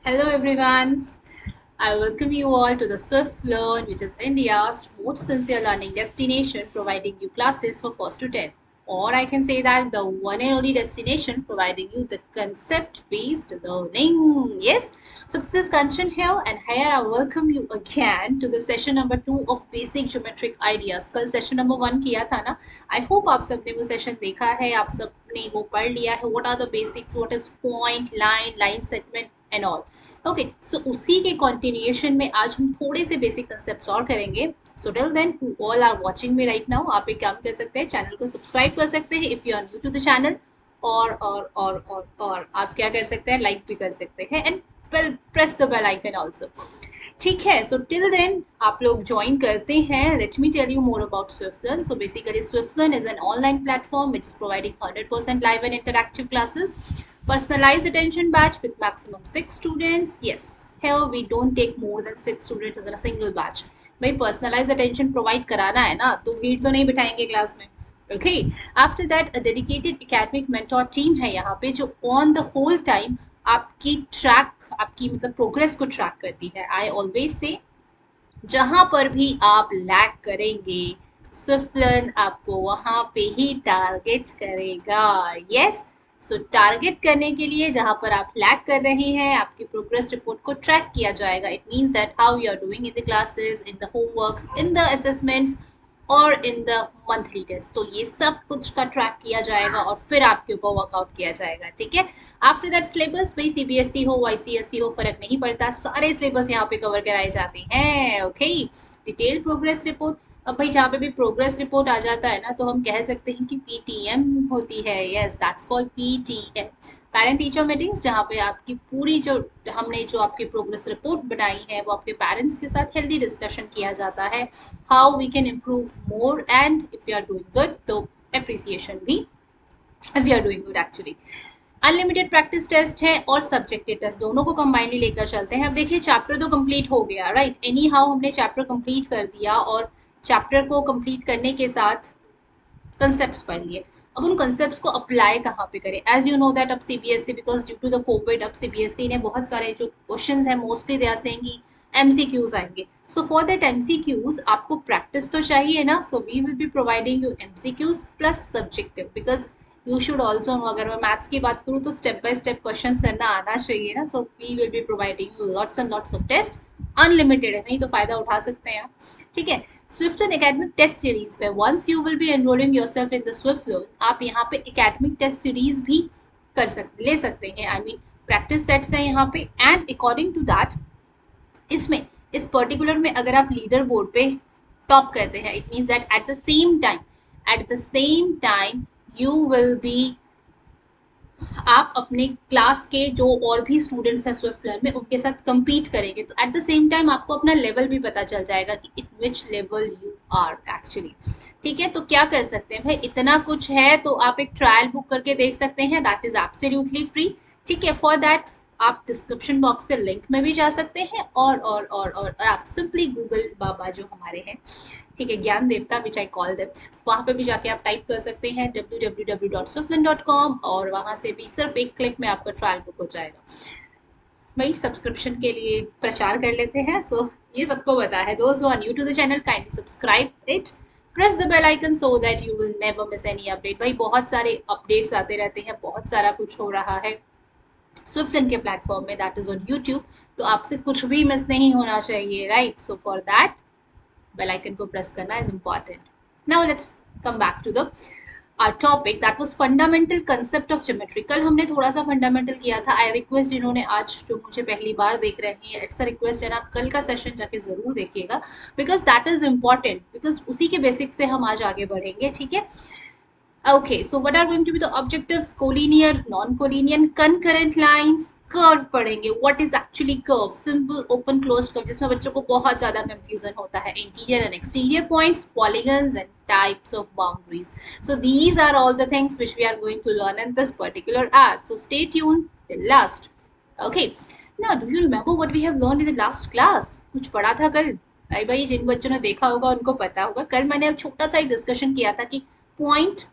Hello everyone. I welcome you all to the Swift Learn, which is India's most sincere learning destination, providing you classes for first to 10. Or I can say that the one and only destination providing you the concept-based learning. Yes. So this is Kanchan here, and here I welcome you again to the session number 2 of basic geometric ideas. कल session number 1 किया था ना? I hope आप सबने वो session देखा है, आप सबने वो पढ़ लिया है. What are the basics? What is point, line segment and all. Okay so उसी के कंटिन्यूएशन में आज हम थोड़े से बेसिक कंसेप्ट्स और करेंगे. So till then who all are watching me right now, आप एक काम कर सकते हैं, चैनल को सब्सक्राइब कर सकते हैं if you are new to the channel. और आप क्या कर सकते हैं, लाइक भी कर सकते हैं and press the bell icon also. ठीक है, सो टिल देन आप लोग ज्वाइन करते हैं. Let me tell you more about Swiftlearn. So basically Swiftlearn is an online platform which is providing 100% live and interactive classes, personalized attention batch with maximum 6 students. Yes, here we don't take more than 6 students in a single batch. भाई personalized attention provide कराना है ना, तो भीड़ तो नहीं बिठाएंगे class में. Okay, after that a dedicated academic mentor team है यहाँ पे जो on the whole time आपकी आपकी मतलब प्रोग्रेस को ट्रैक करती है. आई ऑलवेज से जहां पर भी आप लैग करेंगे स्विफ्टलर्न आपको वहां पे ही टारगेट करेगा. यस, सो टारगेट करने के लिए जहां पर आप लैग कर रहे हैं आपकी प्रोग्रेस रिपोर्ट को ट्रैक किया जाएगा. It means that how you are doing in the classes, in the homeworks, in the assessments और इन द मंथली टेस्ट. तो ये सब कुछ का ट्रैक किया जाएगा और फिर आपके ऊपर वर्कआउट किया जाएगा. ठीक है, आफ्टर दैट सिलेबस भाई सीबीएसई हो आईसीएसई हो फर्क नहीं पड़ता, सारे सिलेबस यहाँ पे कवर कराए जाते हैं. Okay, detail progress report. अब भाई जहाँ पे भी प्रोग्रेस रिपोर्ट आ जाता है ना तो हम कह सकते हैं कि पीटीएम होती है. Yes, that's called PTM, parent teacher meetings, जहाँ पे आपकी पूरी जो हमने जो आपकी प्रोग्रेस रिपोर्ट बनाई है वो आपके पेरेंट्स के साथ हेल्दी डिस्कशन किया जाता है. How we can improve more and if you are doing good तो अप्रिसिएशन भी if you are doing good actually. Unlimited practice test है और सब्जेक्टिव टेस्ट दोनों को कंबाइनली लेकर चलते हैं. अब देखिए चैप्टर तो कंप्लीट हो गया, राइट. एनी हाउ हमने चैप्टर कंप्लीट कर दिया और चैप्टर को कंप्लीट करने के साथ कंसेप्ट्स पढ़ लिए. अब उन कंसेप्ट्स को अप्लाई कहाँ पे करें. एज यू नो दैट अब CBSE because due to the covid अब सीबीएसई ने बहुत सारे जो क्वेश्चंस हैं मोस्टली दे आर सेइंग कि एमसीक्यूज आएंगे. सो फॉर दैट एमसीक्यूज आपको प्रैक्टिस तो चाहिए ना. So we will be providing you MCQs plus subjective because you should also know. अगर मैं मैथ्स की बात करूँ तो स्टेप बाय स्टेप क्वेश्चन करना आना चाहिए ना. So we will be providing you lots and lots of test. Unlimited है, नहीं तो फायदा उठा सकते हैं आप. ठीक है, स्विफ्टलर्न एकेडमिक टेस्ट सीरीज में once you will be enrolling yourself in the Swiftlearn आप यहाँ पे एकेडमिक टेस्ट सीरीज भी ले सकते हैं. आई मीन प्रैक्टिस सेट्स हैं यहाँ पे एंड अकॉर्डिंग टू दैट इसमें इस पर्टिकुलर में अगर आप लीडर बोर्ड पे टॉप करते हैं it means that at the same time you will B आप अपने क्लास के जो और भी स्टूडेंट्स हैं स्विफ्टलर्न में उनके साथ compete करेंगे. तो एट द सेम टाइम आपको अपना लेवल भी पता चल जाएगा कि in which level you are actually. ठीक है, तो क्या कर सकते हैं भाई, इतना कुछ है तो आप एक ट्रायल बुक करके देख सकते हैं. That is absolutely free. ठीक है, फॉर दैट आप डिस्क्रिप्शन बॉक्स से लिंक में भी जा सकते हैं और आप सिंपली गूगल बाबा जो हमारे हैं, ठीक है, ज्ञान देवता विच आई कॉल देम, वहाँ पे भी जाके आप टाइप कर सकते हैं www.swiftlern.com और वहाँ से भी सिर्फ एक क्लिक में आपका ट्रायल बुक हो जाएगा. भाई सब्सक्रिप्शन के लिए प्रचार कर लेते हैं. सो ये सबको पता है. Those who are new to the channel kindly subscribe it, press the bell icon so that you will never miss any update. भाई बहुत सारे अपडेट्स आते रहते हैं, बहुत सारा कुछ हो रहा है स्विफ्टलर्न के प्लेटफॉर्म में, दैट इज ऑन यूट्यूब. तो आपसे कुछ भी मिस नहीं होना चाहिए, right. So for that bell icon को प्रेस करना is important. Now let's come back to the our topic that was fundamental concept of geometry. कल हमने थोड़ा सा फंडामेंटल किया था. आई रिक्वेस्ट जिन्होंने आज जो मुझे पहली बार देख रहे हैं इट्स अ रिक्वेस्ट एंड आप कल का सेशन जाके ज़रूर देखिएगा because that is important because उसी के बेसिक से हम आज आगे बढ़ेंगे. ठीक है, okay, so what are going to be the objectives? Collinear, non-collinear, concurrent lines, curve पढ़ेंगे. What is actually curve? Simple open closed curve जिसमें बच्चों को बहुत ज़्यादा confusion होता है. Interior and exterior points, polygons and types of boundaries. So these are all the things which we are going to learn in this particular hour. So stay tuned till last. Okay. Now do you remember what we have learned in the last class? कुछ पढ़ा था कल? भाई जिन बच्चों ने देखा होगा उनको पता होगा. कल मैंने छोटा सा एक डिस्कशन किया था कि point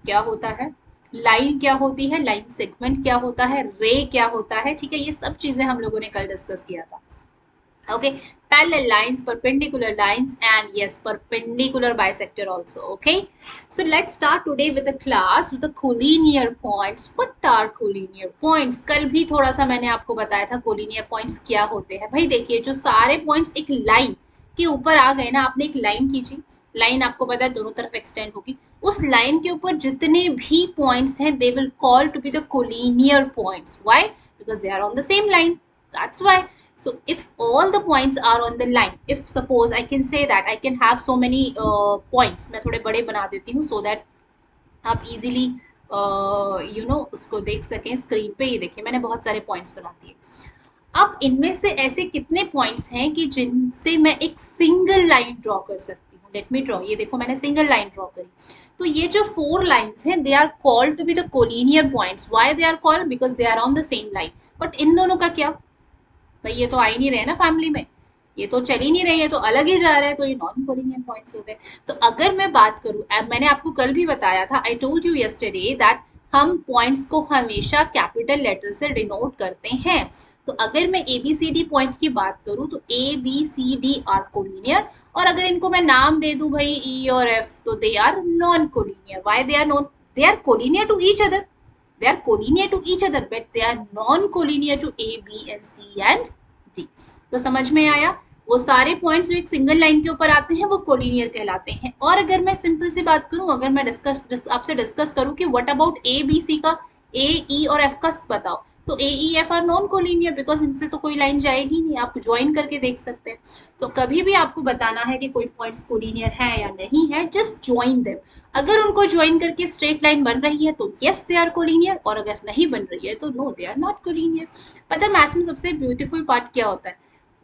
क्या होता है, लाइन क्या होती है, लाइन सेगमेंट क्या होता है, रे क्या होता है, ठीक है, ये सब चीजें हम लोगों ने कल डिस्कस किया था. Okay, parallel lines, perpendicular lines, and yes, perpendicular bisector also. Okay, so let's start today with the class with the collinear points. What are collinear points? कल भी थोड़ा सा मैंने आपको बताया था collinear points क्या होते हैं. भाई देखिए, जो सारे points एक लाइन के ऊपर आ गए ना, आपने एक लाइन खींची, लाइन आपको पता है दोनों तरफ एक्सटेंड होगी, उस लाइन के ऊपर जितने भी पॉइंट्स हैं they will call to be the collinear points. Why? Because they are on the same line. That's why. So if all the points are on the line, if suppose I can say that I can have so many points, मैं थोड़े बड़े बना देती हूँ so that आप easily उसको देख सकें. स्क्रीन पे ये देखिए, मैंने बहुत सारे पॉइंट्स बना दिए. अब इनमें से ऐसे कितने पॉइंट्स हैं कि जिनसे मैं एक सिंगल लाइन ड्रॉ कर सकती हूँ. Let me draw. ये देखो, मैंने सिंगल लाइन ड्रॉ करी. तो ये जो 4 लाइन्स हैं, they are called to be the collinear points. Why they are called? Because they are on the same line. But इन दोनों का क्या भाई, ये तो आ ही नहीं रहे ना फैमिली में, ये तो चल ही नहीं रहे, ये तो अलग ही जा रहे हैं, तो ये नॉन कोलिनियर पॉइंट्स हो गए. तो अगर मैं बात करूं, मैंने आपको कल भी बताया था, आई टोल्ड यू यस्टरडे दैट हम पॉइंट्स को हमेशा कैपिटल लेटर से डिनोट करते हैं. तो अगर मैं A B C D point की बात करूं तो A B C D are collinear, और अगर इनको मैं नाम दे दूं भाई ई और एफ, तो they are non collinear. Why they are non? They are collinear to each other, they are collinear to each other but they are non-collinear to A, B and C and D. तो समझ में आया? वो सारे points जो एक single line के ऊपर आते हैं वो कोलिनियर कहलाते हैं. और अगर मैं सिंपल सी बात करूं, अगर मैं आपसे डिस्कस करूं कि what about A B C का, ए ई और एफ का बताओ, तो A E F are non collinear because इनसे तो कोई लाइन जाएगी नहीं. आप ज्वाइन करके देख सकते हैं. तो कभी भी आपको बताना है कि कोई पॉइंट्स कोलिनियर है या नहीं है, जस्ट ज्वाइन देम. अगर उनको ज्वाइन करके स्ट्रेट लाइन बन रही है तो यस दे आर कोलिनियर, और अगर नहीं बन रही है तो no they are not collinear. पता है मैथ्स में सबसे ब्यूटीफुल पार्ट क्या होता है?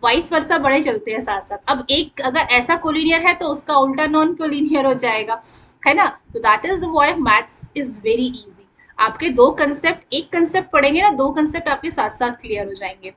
वाइस वर्सा बड़े चलते हैं साथ साथ. अब एक अगर ऐसा कोलिनियर है तो उसका उल्टा नॉन कोलिनियर हो जाएगा, है ना. तो that is why maths is very easy. आपके दो कंसेप्ट, एक कंसेप्ट पढ़ेंगे ना, दो कंसेप्ट आपके साथ साथ क्लियर हो जाएंगे.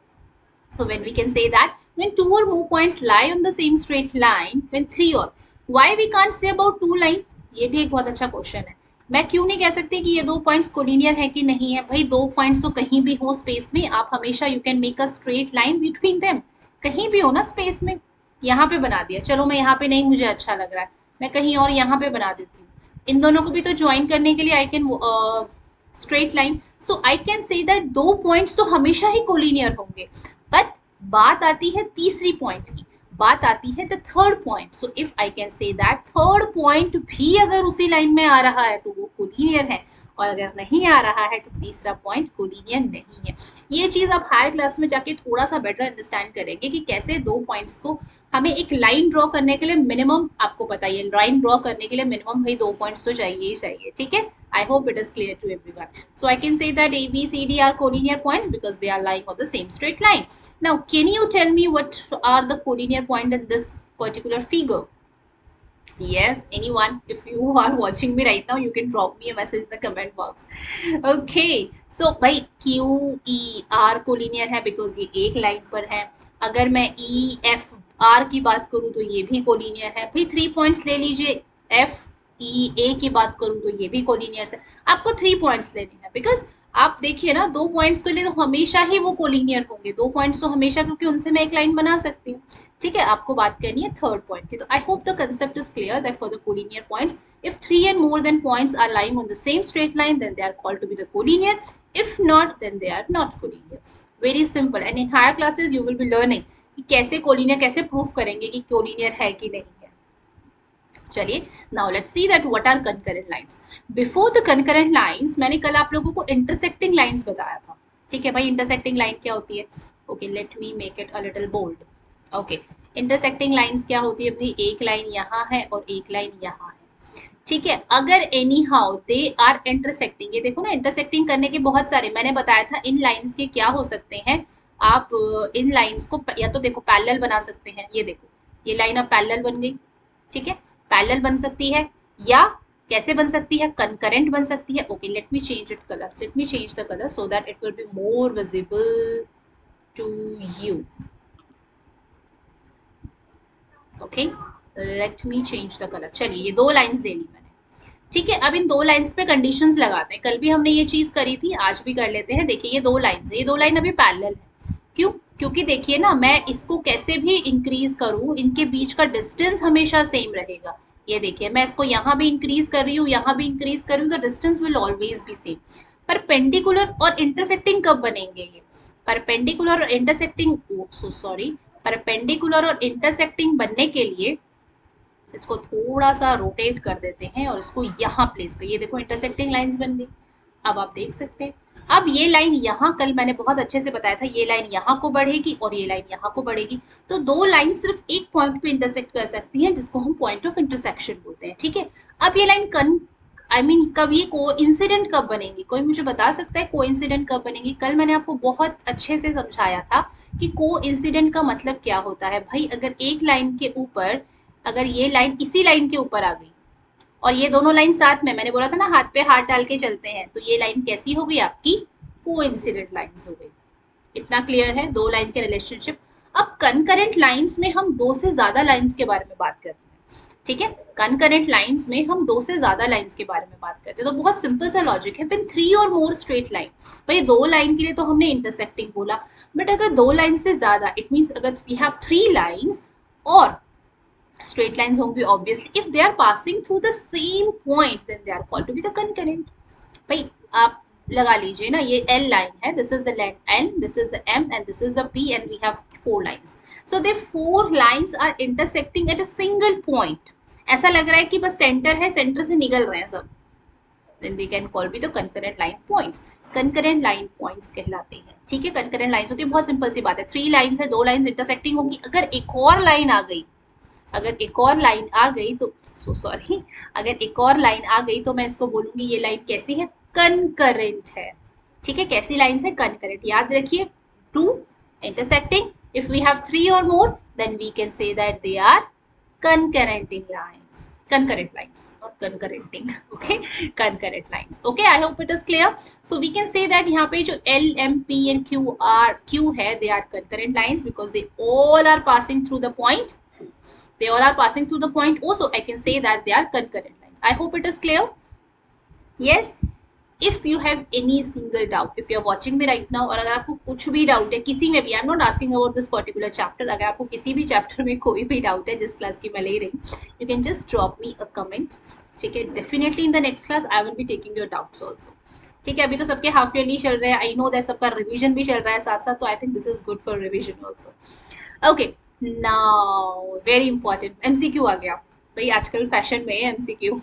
So when we can say that when two or more points lie on the same straight line, when three or, why we can't say about two line? ये भी एक बहुत अच्छा क्वेश्चन है. मैं क्यों नहीं कह सकती कि ये दो पॉइंट्स कोलिनियर है कि नहीं है? भाई दो पॉइंट्स तो कहीं भी हो स्पेस में, आप हमेशा you can make a straight line between them. कहीं भी हो ना स्पेस में. यहाँ पे बना दिया, चलो मैं यहाँ पे नहीं, मुझे अच्छा लग रहा है, मैं कहीं और यहाँ पे बना देती हूँ. इन दोनों को भी तो ज्वाइन करने के लिए I can straight line. So I can say that दो पॉइंट्स तो हमेशा ही कोलिनियर होंगे. बट बात आती है तीसरी पॉइंट की, बात आती है the third point. So if I can say that third point भी अगर उसी लाइन में आ रहा है तो वो कोलिनियर है, और अगर नहीं आ रहा है तो तीसरा पॉइंट कोलिनियर नहीं है. ये चीज आप हायर क्लास में जाके थोड़ा सा बेटर अंडरस्टैंड करेंगे कि कैसे दो पॉइंट्स को हमें एक लाइन ड्रॉ करने के लिए मिनिमम, आपको बताइए लाइन ड्रॉ करने के लिए मिनिमम भाई दो पॉइंट्स तो चाहिए ही चाहिए. ठीक है, I hope it is clear to everyone. So I can say that A, B, C, D are collinear points because they are lying on the same straight line. Now, can you tell me what are the collinear points in this particular figure? Yes, anyone? If you are watching me right now, you can drop me a message in the comment box. Okay, so भाई Q, E, R collinear है because ये एक line पर है. अगर मैं E, F, R की बात करूँ तो ये भी collinear है. भाई 3 पॉइंट्स ले लीजिए. F, E, A की बात करूँ तो ये भी कोलिनियर है. आपको 3 पॉइंट्स लेने हैं बिकॉज आप देखिए ना, दो पॉइंट्स के लिए तो हमेशा ही वो कोलिनियर होंगे. दो पॉइंट्स तो हमेशा, क्योंकि उनसे मैं एक लाइन बना सकती हूँ. ठीक है, आपको बात करनी है थर्ड पॉइंट की. तो I hope the concept is clear that for the collinear points, if 3 and more than points are lying on the same straight line, then they are called to be the collinear. If not, then they are not collinear. Very simple. And in higher classes you will be learning कि कैसे collinear कैसे proof करेंगे कि collinear है कि नहीं है. चलिए, now let's see that what are concurrent lines. Before the concurrent lines मैंने कल आप लोगों को इंटरसेक्टिंग लाइंस बताया था. ठीक है भाई, इंटरसेक्टिंग लाइन क्या होती है? Okay, let me make it a little bold. Okay, intersecting lines क्या होती है भाई? एक लाइन यहाँ है और एक लाइन यहाँ है. ठीक है, अगर anyhow they are intersecting, ये देखो ना, इंटरसेक्टिंग करने के बहुत सारे मैंने बताया था. इन लाइंस के क्या हो सकते हैं? आप इन लाइंस को या तो देखो पैरेलल बना सकते हैं. ये देखो, ये लाइन अब पैरेलल बन गई. ठीक है, पैरेलल बन सकती है, या कैसे बन सकती है? कंकरेंट बन सकती है. Okay, let me change it colour, let me change the colour so that it will be more visible to you. Okay, let me change the colour. चलिए, ये दो लाइंस ले ली मैंने. ठीक है, अब इन दो लाइंस पे कंडीशंस लगाते हैं। कल भी हमने ये चीज करी थी, आज भी कर लेते हैं। देखिए ये दो लाइंस है, ये दो लाइन अभी पैरेलल है। क्यों? क्योंकि देखिए ना, मैं इसको कैसे भी इंक्रीज करूं, इनके बीच का डिस्टेंस हमेशा सेम रहेगा। ये देखिए, मैं इसको यहाँ भी इंक्रीज कर रही हूँ, यहाँ भी इंक्रीज कर रही हूँ, तो distance will always be same. Perpendicular और इंटरसेक्टिंग कब बनेंगे ये? परपेंडिकुलर और इंटरसेक्टिंग, सॉरी, परपेंडिकुलर और इंटरसेक्टिंग बनने के लिए इसको थोड़ा सा रोटेट कर देते हैं और इसको यहाँ प्लेस कर, ये देखो इंटरसेक्टिंग लाइंस बन गई। अब आप देख सकते हैं, अब ये लाइन यहाँ, कल मैंने बहुत अच्छे से बताया था, ये लाइन यहाँ को बढ़ेगी और ये लाइन यहाँ को बढ़ेगी। तो दो लाइन सिर्फ एक पॉइंट पे इंटरसेक्ट कर सकती हैं, जिसको हम पॉइंट ऑफ इंटरसेक्शन बोलते हैं। ठीक है, अब ये लाइन कब ये को इंसिडेंट कब बनेगी? कोई मुझे बता सकता है को इंसिडेंट कब बनेगी? कल मैंने आपको बहुत अच्छे से समझाया था कि को इंसिडेंट का मतलब क्या होता है। भाई अगर एक लाइन के ऊपर, अगर ये लाइन इसी लाइन के ऊपर आ गई और ये दोनों लाइन साथ में, मैंने बोला था ना हाथ पे हाथ डाल के चलते हैं, तो ये लाइन कैसी हो गई आपकी? कोइंसिडेंट लाइंस हो गई। इतना क्लियर है दो लाइन के रिलेशनशिप। अब कनकरेंट लाइंस में हम दो से ज्यादा लाइंस के बारे में बात करते हैं। ठीक है, कनकरेंट लाइंस में हम दो से ज्यादा लाइंस के बारे में बात करते हैं। तो बहुत सिंपल सा लॉजिक है, व्हेन थ्री और मोर स्ट्रेट लाइन, भाई दो लाइन के लिए तो हमने इंटरसेक्टिंग बोला, बट अगर दो लाइन से ज्यादा, इट मीन्स अगर वी हैव थ्री लाइंस और straight lines होंगी obviously, if they are passing through the same point then they are called to be the concurrent। भाई आप लगा लीजिए ना, ये L line है, this is the length N, this is the M and this is the P and we have four lines, so the four lines are intersecting at a single point। ऐसा लग रहा है कि बस centre है, centre से निकल रहे हैं सब, then they can call be the concurrent line points। concurrent line points कहलाते हैं। ठीक है, concurrent lines होती है, बहुत सिंपल सी बात है, थ्री लाइन्स है, दो लाइन्स इंटरसेक्टिंग होंगी। अगर एक और लाइन आ गई, अगर एक और लाइन आ गई तो सॉरी, अगर एक और लाइन आ गई तो मैं इसको बोलूंगी ये लाइन कैसी है? कनकरेंट है। ठीक है, कैसी लाइन है? कनकरेंट। याद रखिए, two intersecting, if we have three और more then we can say that they are concurrenting lines, concurrent lines, not concurrenting, okay, concurrent lines, okay, I hope it is clear। so we can say that यहाँ पे जो L, M, P and Q है, they are concurrent lines because they all are passing through the point, they all are passing through the point also, I can say that they are concurrent lines। I hope it is clear। yes, if you have any single doubt, if you are watching me right now और अगर आपको कुछ भी doubt है किसी में भी, आई am not asking about this particular chapter, अगर आपको किसी भी चैप्टर में कोई भी डाउट है जिस क्लास की मैं ले रही, you can just drop me a comment. ठीक है, definitely in the next class I will be taking your doubts also. ठीक है, अभी तो सबके हाफ ईयरली चल रहे हैं, आई नो दैट सबका रिविजन भी चल रहा है साथ साथ, तो I think this is good for revision also. Okay, now very important MCQ आ गया। भाई आजकल फैशन में है एमसीक्यू,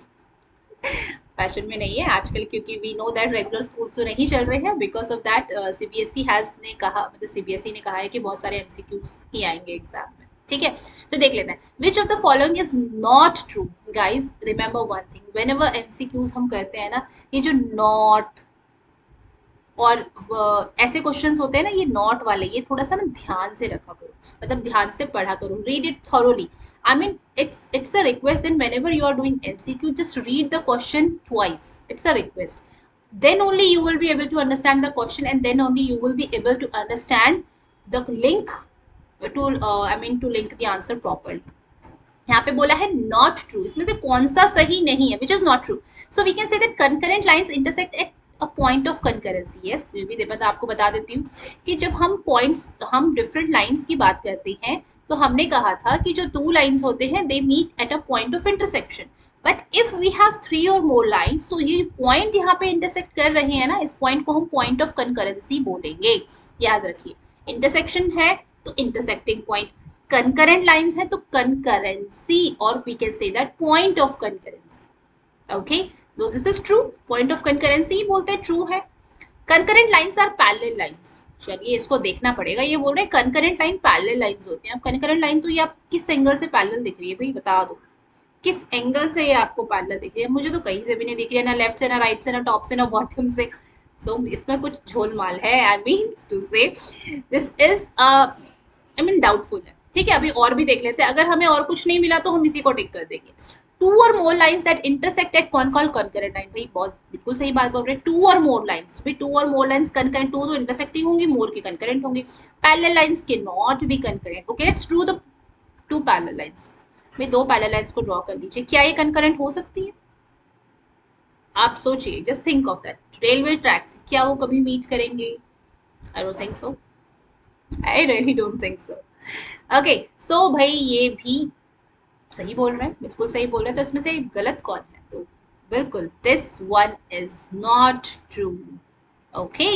फैशन में नहीं है आजकल, क्योंकि we know that regular schools तो नहीं चल रहे हैं, because of that CBSE has ने कहा, मतलब सीबीएसई ने कहा है कि बहुत सारे एमसीक्यूज ही आएंगे एग्जाम में। ठीक है, तो देख लेते हैं, which of the following is not true. Guys remember one thing, when ever MCQs हम करते हैं ना, ये जो नॉट और ऐसे क्वेश्चंस होते हैं ना, ये नॉट वाले, ये थोड़ा सा ना ध्यान से रखा करो, मतलब ध्यान से पढ़ा करो, read it thoroughly. I mean, it's a request, and whenever you are doing MCQ, just read the question twice. It's a request. Then only you will be able to understand the question, and then only you will be able to understand the link to link the answer properly. यहाँ पे बोला है not true, इसमें से कौन सा सही नहीं है, which is not true. So we can say that concurrent lines intersect at a point of concurrency। yes, ये भी आपको बता देती हूँ कि जब हम points, हम different lines की बात करते हैं, तो हमने कहा था कि जो टू लाइंस होते हैं they meet at a point of intersection, but if we have three और मोर लाइंस, तो ये पॉइंट यहाँ पे इंटरसेक्ट कर रहे हैं ना, इस पॉइंट को हम पॉइंट ऑफ कंकरेंसी बोलेंगे। याद रखिए, इंटरसेक्शन है तो इंटरसेक्टिंग पॉइंट, कंकरेंट लाइंस है तो कंकरेंसी, और we can say that point of concurrency. Okay, तो this is true, point of concurrency बोलते हैं, ट्रू है। Concurrent lines are parallel lines. चलिए इसको देखना पड़ेगा, ये बोल रहे हैं कंकरेंट लाइन पैरेलल लाइंस होते हैं। अब कंकरेंट लाइन तो ये आप किस एंगल से पैरेलल दिख रही है, भाई बता दो किस एंगल से ये आपको पैरेलल दिख रही है? मुझे तो कहीं से भी नहीं दिख रही है, ना लेफ्ट से, ना राइट से, ना टॉप से, ना बॉटम से। सो इसमें कुछ झोलमाल है, आई मीन टू से this is I mean doubtful है। ठीक है, अभी और भी देख लेते हैं, अगर हमें और कुछ नहीं मिला तो हम इसी को टिक कर देंगे। Two or more lines that intersect at point called concurrent line. भाई बहुत बिल्कुल सही बात बोल रहे हैं, टू और मोर लाइंस, भाई to or more lines concurrent, to तो इंटरसेक्टिंग होंगी, मोर की कंकरेंट होंगी। पैरेलल लाइंस के not be concurrent. Okay, let's draw the two parallel lines. भाई दो पैरेलल लाइंस को ड्रॉ कर लीजिए, क्या ये कंकरेंट हो सकती है? आप सोचिए, just think of that, railway tracks क्या वो कभी मीट करेंगे? I don't think so, I really don't think so. Okay, so भाई ये भी सही बोल रहे हैं, बिल्कुल सही बोल रहे हैं, तो इसमें से गलत कौन है? तो बिल्कुल this one is not true. Okay,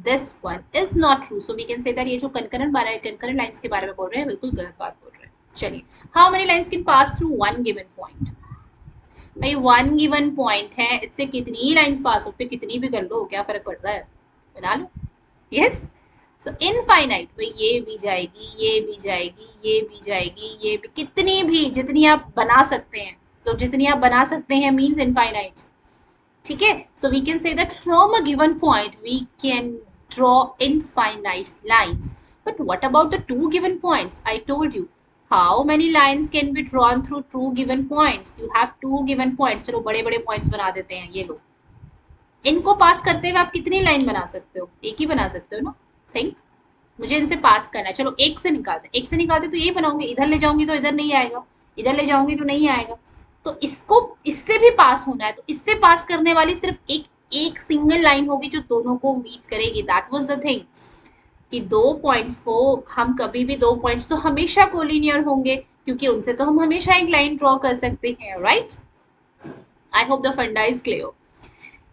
this one is not true, so we can say that ये जो कंकरेंट लाइंस के बारे में बोल रहे हैं बिल्कुल गलत बात बोल रहे हैं। चलिए, how many lines can pass through one given point? भाई वन गिवन पॉइंट है, इससे कितनी लाइंस पास होती है, कितनी भी कर लो, क्या फर्क पड़ रहा है, बना लो। यस, सो इनफाइनाइट, भाई ये भी जाएगी, ये भी जाएगी, ये भी जाएगी, ये भी, कितनी भी, जितनी आप बना सकते हैं, तो जितनी आप बना सकते हैं मीन्स इनफाइनाइट। ठीक है, so we can say that from a given point we can draw infinite lines, but what about the two given points? I told you, how many lines can be drawn through two given points? You have two given points, चलो बड़े बड़े points बना देते हैं, ये लो, इनको पास करते हुए आप कितनी लाइन बना सकते हो? एक ही बना सकते हो ना। थिंक, मुझे इनसे पास करना है, चलो एक से निकालते, एक से निकालते तो ये बनाऊंगी, इधर ले जाऊंगी तो इधर नहीं आएगा, इधर ले जाऊंगी तो नहीं आएगा, तो इसको इससे भी पास होना है, तो इससे पास करने वाली सिर्फ एक एक सिंगल लाइन होगी जो दोनों को मीट करेगी। दैट वाज द थिंग, कि दो पॉइंट्स को हम कभी भी, दो पॉइंट्स तो हमेशा कोलिनियर होंगे, क्योंकि उनसे तो हम हमेशा एक लाइन ड्रॉ कर सकते हैं, राइट? आई होप द फंडा is clear.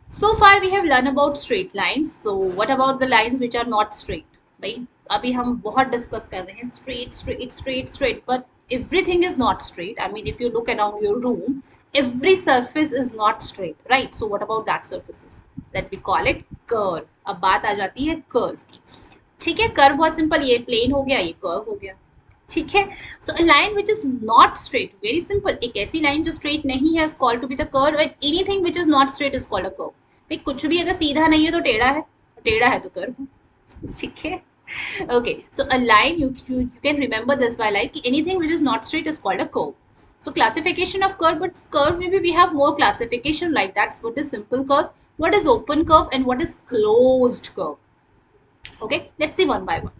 So far we have learned about straight lines. So what about the lines which are not straight? भाई अभी हम बहुत डिस्कस कर रहे हैं straight, straight, straight, straight, but everything is not straight. I mean, if you look around your room, every surface is not straight, right? So what about that surfaces? That we call it curve. अब बात आ जाती है curve की। ठीक है, curve बहुत simple, ये plane हो गया, ये कर्व हो गया। ठीक है, so a line which is not straight, very simple, एक ऐसी लाइन जो स्ट्रेट नहीं है is called to be the curve, and anything which is not straight is called a curve. भाई कुछ भी अगर सीधा नहीं है तो टेढ़ा है, टेढ़ा है तो कर्व है। ठीक है, okay, so a line, you can remember this by like anything which is not straight is called a curve. So classification of curve, but curve maybe we have more classification, like that's what is simple curve, what is open curve, and what is closed curve. Okay, let's see one by one.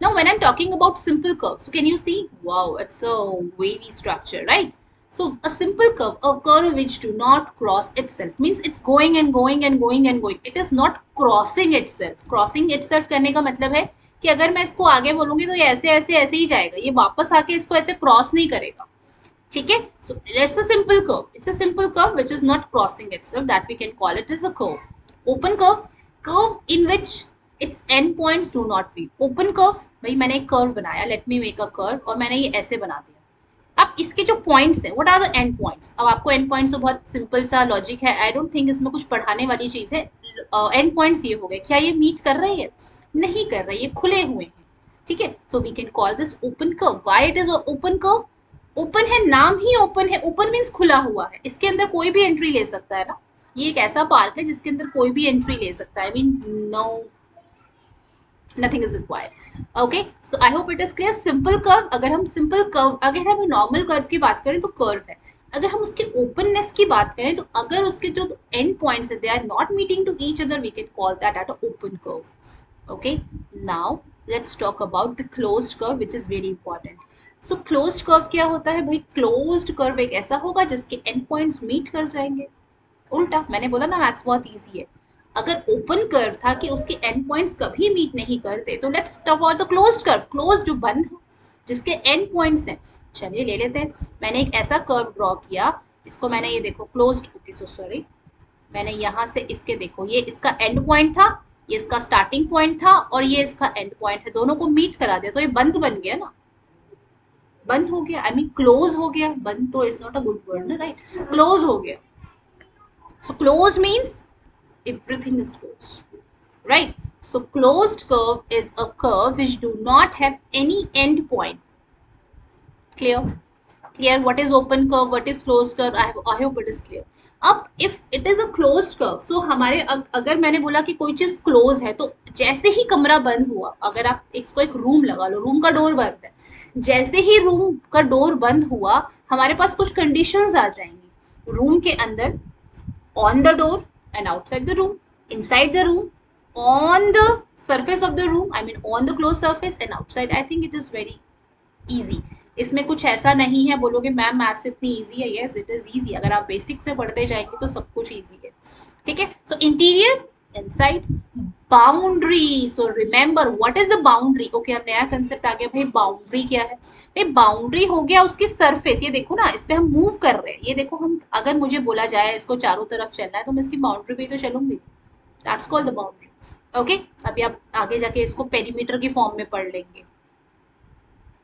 Now when I'm talking about simple curve, so can you see, wow, it's a wavy structure, right? So a simple curve, a curve which do not cross itself, means it's going and going and going and going, it is not crossing itself. Crossing itself करने का मतलब है कि अगर मैं इसको आगे बोलूंगी तो ये ऐसे ऐसे ऐसे ही जाएगा, ये वापस आके इसको ऐसे क्रॉस नहीं करेगा। ठीक है, so it's a simple curve, it's a simple curve which is not crossing itself, that we can call it as a curve. Open curve, curve in which its end points do not meet. Open curve, भाई मैंने एक curve बनाया, let me make a curve, और मैंने ये ऐसे बना दिया। अब इसके जो पॉइंट्स हैं, what are the end points? अब आपको एंड पॉइंट्स तो बहुत सिंपल सा लॉजिक है, आई डोंट थिंक इसमें कुछ पढ़ाने वाली चीज है। एंड पॉइंट्स ये हो गए, क्या ये मीट कर रही है? नहीं कर रही, ये खुले हुए हैं। ठीक है, so we can call this open curve. Why it is open curve? Open है, नाम ही ओपन है, ओपन मीन्स खुला हुआ है, इसके अंदर कोई भी एंट्री ले सकता है ना। ये एक ऐसा पार्क है जिसके अंदर कोई भी एंट्री ले सकता है, I mean no, nothing is required. Okay, so I hope it is clear. Simple curve, अगर हम सिंपल कर्व, अगर हम नॉर्मल कर्व की बात करें तो कर्व है, अगर हम उसके ओपननेस की बात करें तो अगर उसके जो एंड पॉइंट्स है they are not meeting to each other, we can call that at a open curve. Okay, now let's talk about the closed curve which is very important. So closed curve क्या होता है भाई? Closed curve एक ऐसा होगा जिसके and points meet कर जाएंगे। उल्टा, मैंने बोला ना मैथ्स बहुत इजी है। अगर ओपन कर्व था कि उसके एंड पॉइंट्स कभी मीट नहीं करते, तो let's talk about the closed curve, close जो बंद हो, जिसके एंड पॉइंट्स हैं। चलिए ले लेते हैं, मैंने एक ऐसा कर्व ड्रॉ किया, इसको मैंने ये देखो क्लोज्ड, ओके सो सॉरी, मैंने यहाँ से इसके देखो, ये इसका एंड पॉइंट था, ये इसका स्टार्टिंग पॉइंट था, और ये इसका एंड पॉइंट है, दोनों को मीट करा दिया, तो ये बंद बन गया ना, बंद हो गया, आई मीन क्लोज हो गया, बंद तो it's not a good word ना, राइट? क्लोज हो गया। So close means everything is closed, right? So closed curve is a curve which do not have any end point. Clear what is open curve, what is closed curve? I hope it is clear. अब if it is a closed curve, so हमारे अगर मैंने बोला कि कोई चीज close है, तो जैसे ही कमरा बंद हुआ, अगर आप इसको एक रूम लगा लो, रूम का डोर बंद है, जैसे ही रूम का डोर बंद हुआ, हमारे पास कुछ कंडीशंस आ जाएंगी रूम के अंदर, on the door and outside the room, inside the room, on the surface of the room, I mean on the closed surface, and outside. I think it is very easy. इसमें कुछ ऐसा नहीं है बोलोगे ma'am maths इतनी easy है, yes it is easy, अगर आप बेसिक से पढ़ते जाएंगे तो सब कुछ इजी है, ठीक है। So interior, inside, boundary, so remember what is the boundary, okay अब नया कंसेप्ट आ गया भाई, बाउंड्री क्या है भाई, बाउंड्री हो गया उसकी सरफेस, ये देखो ना इस पे हम मूव कर रहे हैं, ये देखो हम, अगर मुझे बोला जाए इसको चारों तरफ चलना है तो मैं इसकी बाउंड्री पे ही तो चलूंगी, that's called the boundary, okay. अभी आप आगे जाके इसको पेरीमीटर की फॉर्म में पढ़ लेंगे,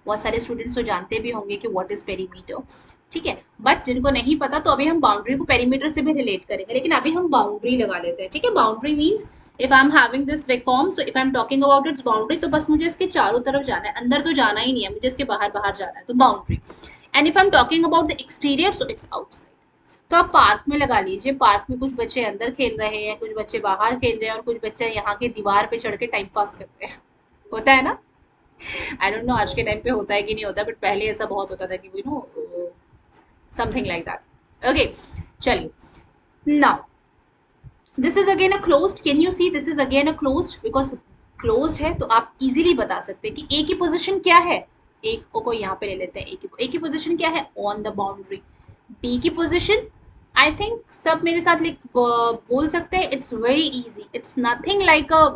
बहुत सारे स्टूडेंट्स तो जानते भी होंगे कि व्हाट इज पेरीमीटर, ठीक है, बट जिनको नहीं पता तो अभी हम बाउंड्री को पेरीमीटर से भी रिलेट करेंगे, लेकिन अभी हम बाउंड्री लगा लेते हैं, ठीक है। Boundary means if I am having this webcam, so if I am talking about its boundary, तो बस मुझे इसके चारों तरफ जाना है, अंदर तो जाना ही नहीं है, मुझे इसके बाहर बाहर जाना है, तो boundary. And if I am talking about the exterior, so it's outside. तो आप पार्क में लगा लीजिए, पार्क में कुछ बच्चे अंदर खेल रहे हैं, कुछ बच्चे बाहर खेल रहे हैं, और कुछ बच्चे यहाँ के दीवार पे चढ़ के टाइम पास कर रहे हैं, होता है ना। आई डोंट नो आज के टाइम पे होता है कि नहीं होता, बट पहले ऐसा बहुत होता था कि you know something like that, okay. चलिए now this is again a closed, can you see this is again a closed, because closed है तो आप इजीली बता सकते हैं कि ए की पोजीशन क्या है, एक को यहाँ पे ले लेते हैं, ए की पोजीशन क्या है ऑन द बाउंड्री, बी की पोजीशन आई थिंक सब मेरे साथ लिख बोल सकते हैं, it's very easy, it's nothing like a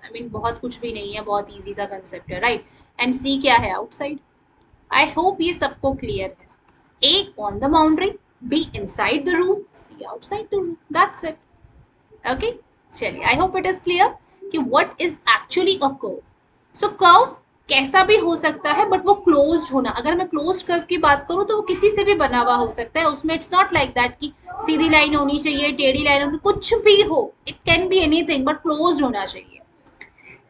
I mean बहुत कुछ भी नहीं है, बहुत इजी सा कंसेप्ट है, राइट। एंड सी क्या है आउटसाइड, आई होप ये सबको क्लियर है, A on the boundary, B inside the room, C outside the room, that's it, okay. चलिए I hope it is clear कि what is actually a curve. So curve कैसा भी हो सकता है बट वो क्लोज्ड होना, अगर मैं क्लोज्ड कर्व की बात करूं तो वो किसी से भी बना हुआ हो सकता है, उसमें इट्स नॉट लाइक दैट कि सीधी लाइन होनी चाहिए, टेढ़ी लाइन होनी, कुछ भी हो, it can be anything but closed होना चाहिए,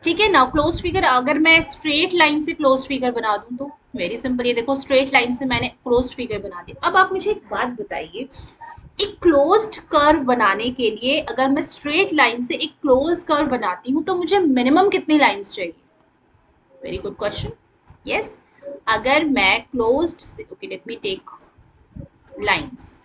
ठीक है ना। क्लोज फिगर, अगर मैं स्ट्रेट लाइन से क्लोज फिगर बना दूं तो वेरी सिंपल, ये देखो स्ट्रेट लाइन से मैंने क्लोज फिगर बना दिया। अब आप मुझे एक बात बताइए, एक क्लोज्ड कर्व बनाने के लिए अगर मैं स्ट्रेट लाइन से एक क्लोज कर्व बनाती हूँ तो मुझे मिनिमम कितनी लाइंस चाहिए, वेरी गुड क्वेश्चन, यस। अगर मैं क्लोज्ड से, okay let me take lines,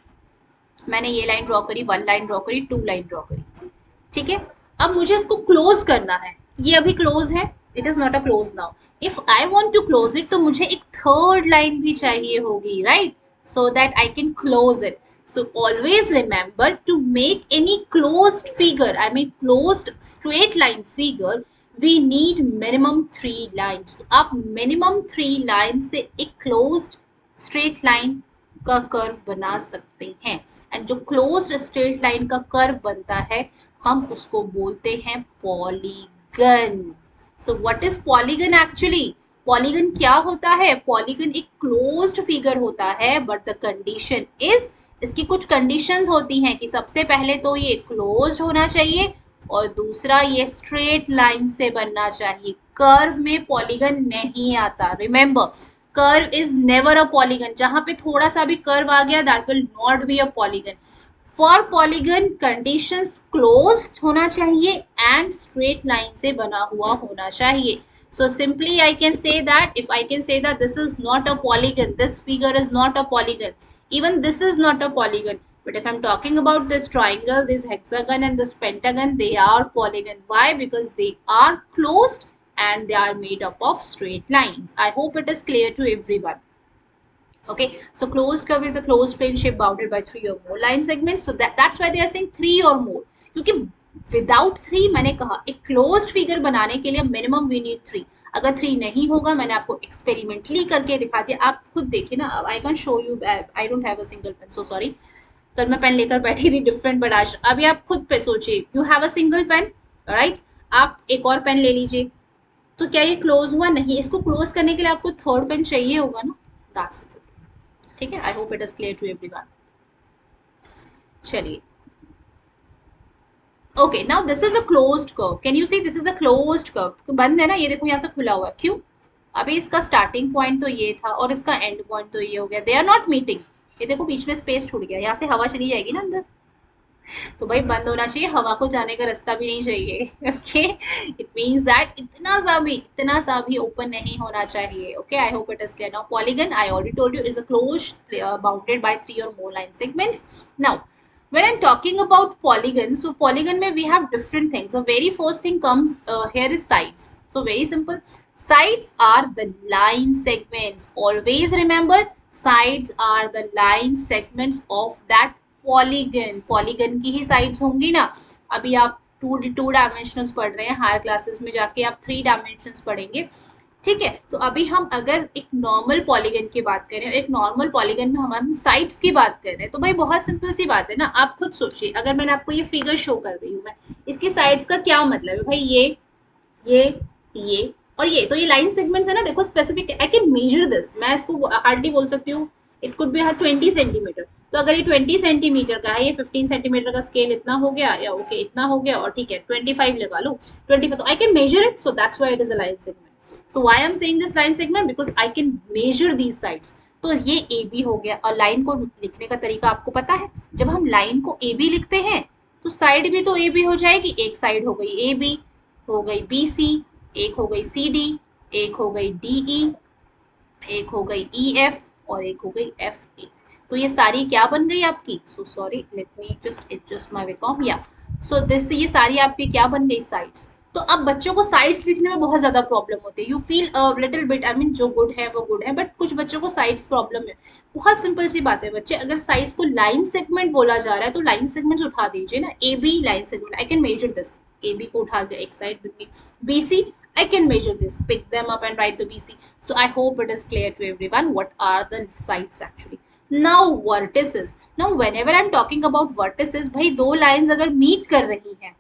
मैंने ये लाइन ड्रॉ करी, 1 लाइन ड्रॉ करी, 2 लाइन ड्रॉ करी, ठीक है। अब मुझे इसको क्लोज करना है, ये अभी क्लोज है, it is not a close now, if I want to close it तो मुझे एक थर्ड लाइन भी चाहिए होगी, right, so that I can close it. So always remember to make any closed figure, I mean closed straight line figure, we need minimum 3 lines. तो आप minimum 3 lines से एक closed straight line का curve बना सकते हैं, and जो closed straight line का कर्व बनता है हम उसको बोलते हैं polygon. So what is polygon actually, polygon क्या होता है, पॉलीगन एक क्लोज्ड फिगर होता है, बट द कंडीशन इज, इसकी कुछ कंडीशंस होती हैं कि सबसे पहले तो ये क्लोज्ड होना चाहिए और दूसरा ये स्ट्रेट लाइन से बनना चाहिए, कर्व में पॉलीगन नहीं आता, remember curve is never a polygon, जहां पे थोड़ा सा भी कर्व आ गया that will not be a polygon. For polygon conditions closed होना चाहिए एंड स्ट्रेट लाइन से बना हुआ होना चाहिए। So simply I can say that, if I can say that this is not a polygon, this figure is not a polygon, even this is not a polygon, but if I'm talking about this triangle, this hexagon and this pentagon, they are polygon. Why? Because they are closed and they are made up of straight lines. I hope it is clear to everyone. Okay, so closed curve is a closed plane shape bounded by 3 or more line segments. So that's why they are saying 3 or more, क्योंकि without 3 मैंने कहा एक closed figure बनाने के लिए minimum we need 3, अगर 3 नहीं होगा, मैंने आपको एक्सपेरिमेंटली करके दिखा दिया, आप खुद देखिए ना, I can show you, I don't have a single pen, so sorry, कल मैं पेन लेकर बैठी थी डिफरेंट, बट आज अभी आप खुद पे सोचिए, you have a single pen, right, आप एक और पेन ले लीजिए, तो क्या ये क्लोज हुआ, नहीं, इसको क्लोज करने के लिए आपको थर्ड पेन चाहिए होगा ना, दैट्स इट, ठीक है। I hope it is clear to everyone. चलिए, okay now this is a closed curve, can you see this is a closed curve, बंद है ना, ये देखो यहाँ से खुला हुआ है, क्यों, अभी इसका स्टार्टिंग पॉइंट तो ये था और इसका एंड पॉइंट तो ये हो गया, दे आर नॉट मीटिंग, ये देखो बीच में स्पेस छूट गया, यहाँ से हवा चली जाएगी ना अंदर, तो भाई बंद होना चाहिए, हवा को जाने का रास्ता भी नहीं चाहिए, ओके, इट मींस दैट इतना सा भी ओपन नहीं होना चाहिए, okay. I hope it is clear now. Polygon I already told you is a closed bounded by 3 or more line segments. Now When I'm talking about polygon, so polygon में we have different things. So very first thing comes here is sides. So very simple. Sides are the line segments. Always remember, sides are the line segments of that polygon. Polygon की ही sides होंगी ना. अभी आप to डायमेंशनल्स पढ़ रहे हैं, higher classes में जाके आप 3 डायमेंशंस पढ़ेंगे, ठीक है। तो अभी हम अगर एक नॉर्मल पॉलीगन की बात करें, एक नॉर्मल पॉलीगन में हम साइड्स की बात कर रहे हैं, तो भाई बहुत सिंपल सी बात है ना। आप खुद सोचिए, अगर मैंने आपको ये फिगर शो कर रही हूँ मैं, इसकी साइड्स का क्या मतलब है भाई? ये ये और ये, तो ये लाइन सेगमेंट्स है ना। देखो specific, I can measure this, मैं इसको हार्डली बोल सकती हूँ इट कुड बी 20 सेंटीमीटर। तो अगर ये 20 सेंटीमीटर का है, ये 15 सेंटीमीटर का स्केल इतना हो गया, या ओके इतना हो गया, और ठीक है 25 लगा लो, 25, तो आई can measure it, so that's why it is a line segment. So why I'm saying this line segment? Because I can measure these sides. तो ये AB हो गया। और लाइन को लिखने का तरीका आपको पता है, जब हम लाइन को AB लिखते हैं तो साइड भी तो AB हो जाएगी। एक साइड हो गई AB, हो गई BC, एक हो गई CD, एक हो गई DE, एक हो गई EF, और एक हो गई FE। तो ये सारी क्या बन गई आपकी? So sorry, let me just adjust my webcam, या सो दिस, ये सारी आपकी क्या बन गई? साइड्स। तो अब बच्चों को साइड्स लिखने में बहुत ज्यादा प्रॉब्लम होती है। You feel little bit, I mean जो गुड है वो गुड है, बट कुछ बच्चों को साइड्स प्रॉब्लम है। बहुत सिंपल सी बात है बच्चे, अगर साइड्स को लाइन सेगमेंट बोला जा रहा है तो लाइन सेगमेंट्स उठा दीजिए ना। A B line segment, I can measure this, A B को उठा दिया, एक साइड बन गई। B C, I can measure this, pick them up and write the BC. So I hope it is clear to everyone what are the sides actually. Now vertices. Now whenever I'm talking about vertices, भाई दो lines अगर meet कर रही हैं,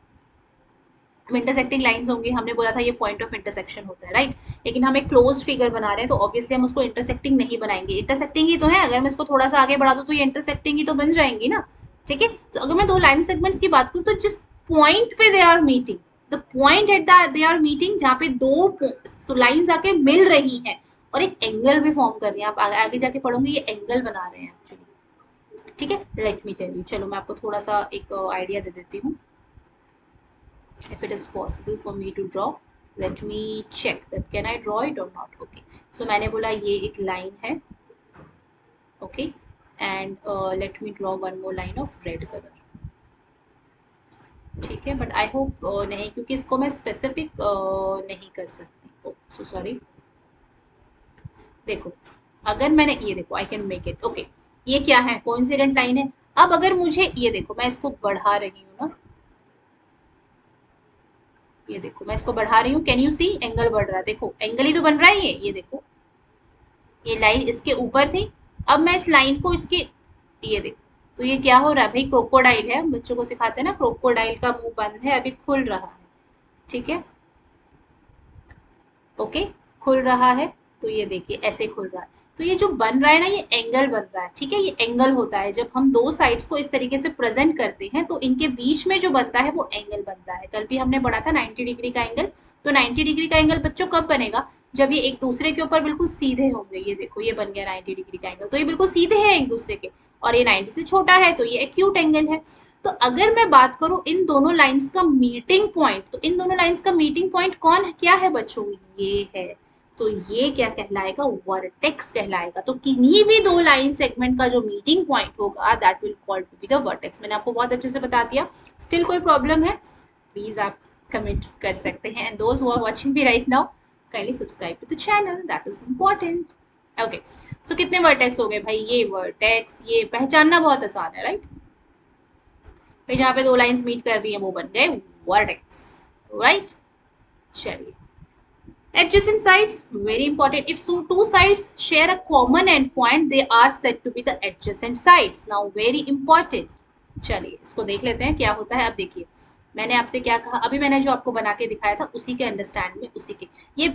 intersecting lines होंगी, हमने बोला था ये पॉइंट ऑफ इंटरसेक्शन होता है, राइट। लेकिन हम एक क्लोज फिगर बना रहे हैं तो ऑब्वियसली हम उसको इंटरसेक्टिंग नहीं बनाएंगे। इंटरसेक्टिंग ही तो है, अगर मैं इसको थोड़ा सा आगे बढ़ा दूं तो ये इंटरसेक्टिंग ही तो बन जाएंगी ना, ठीक है। तो अगर मैं दो लाइन सेगमेंट्स की बात करूँ तो जिस पॉइंट पे they are meeting, the point at the they are meeting, जहाँ पे दो लाइंस आके मिल रही हैं और एक एंगल भी फॉर्म कर रही हैं, आप आगे जाके पढ़ोगे ये एंगल बना रहे हैं एक्चुअली, ठीक है। लेट मी टेल यू, चलो मैं आपको थोड़ा सा एक आइडिया दे देती हूँ। If it is possible for me to draw, let me check that can I draw it or not. Okay, so मैंने बोला ये एक लाइन है, okay, and let me draw one more line of red color, ठीक है। But I hope नहीं, क्योंकि इसको मैं स्पेसिफिक नहीं कर सकती, ओ सो सॉरी। देखो अगर मैंने ये, देखो I can make it, okay, ये क्या है? कोइंसिडेंट लाइन है। अब अगर मुझे ये, देखो मैं इसको बढ़ा रही हूँ ना, ये देखो मैं इसको बढ़ा रही हूँ, कैन यू सी एंगल बढ़ रहा है? देखो एंगल ही तो बन रहा है ये देखो, ये लाइन इसके ऊपर थी, अब मैं इस लाइन को इसके, ये देखो, तो ये क्या हो रहा है भाई? क्रोकोडाइल है, बच्चों को सिखाते हैं ना, क्रोकोडाइल का मुंह बंद है, अभी खुल रहा है, ठीक है, ओके, खुल रहा है। तो ये देखिए ऐसे खुल रहा है, तो ये जो बन रहा है ना, ये एंगल बन रहा है, ठीक है। ये एंगल होता है जब हम दो साइड्स को इस तरीके से प्रेजेंट करते हैं, तो इनके बीच में जो बनता है वो एंगल बनता है। कल भी हमने पढ़ा था 90 डिग्री का एंगल। तो 90 डिग्री का एंगल बच्चों कब बनेगा? जब ये एक दूसरे के ऊपर बिल्कुल सीधे होंगे। ये देखो ये बन गया 90 डिग्री का एंगल, तो ये बिल्कुल सीधे हैं एक दूसरे के, और ये 90 से छोटा है तो ये एक्यूट एंगल है। तो अगर मैं बात करूं इन दोनों लाइंस का मीटिंग पॉइंट, तो इन दोनों लाइंस का मीटिंग पॉइंट कौन है, क्या है बच्चों? ये है। तो ये क्या कहलाएगा? वर्टेक्स कहलाएगा। तो किन्हीं भी दो लाइन सेगमेंट का जो मीटिंग पॉइंट होगा that will called to be the vertex. मैंने आपको बहुत अच्छे से बता दिया। स्टिल कोई प्रॉब्लम है प्लीज आप कमेंट कर सकते हैं, and those who are watching me right now kindly subscribe to the channel, that is important. Okay, so कितने वर्टेक्स हो गए भाई? ये वर्टेक्स, ये पहचानना बहुत आसान है, राइट। भाई जहाँ पे दो लाइंस मीट कर रही हैं वो बन गए वर्टेक्स, राइट। चलिए, adjacent sides, very important. If so two sides share a common endpoint, they are said to be the adjacent sides. Now very important. चलिए इसको देख लेते हैं क्या होता है। अब देखिए मैंने आपसे क्या कहा, अभी मैंने जो आपको बना के दिखाया था उसी के अंडरस्टैंड में, उसी के, ये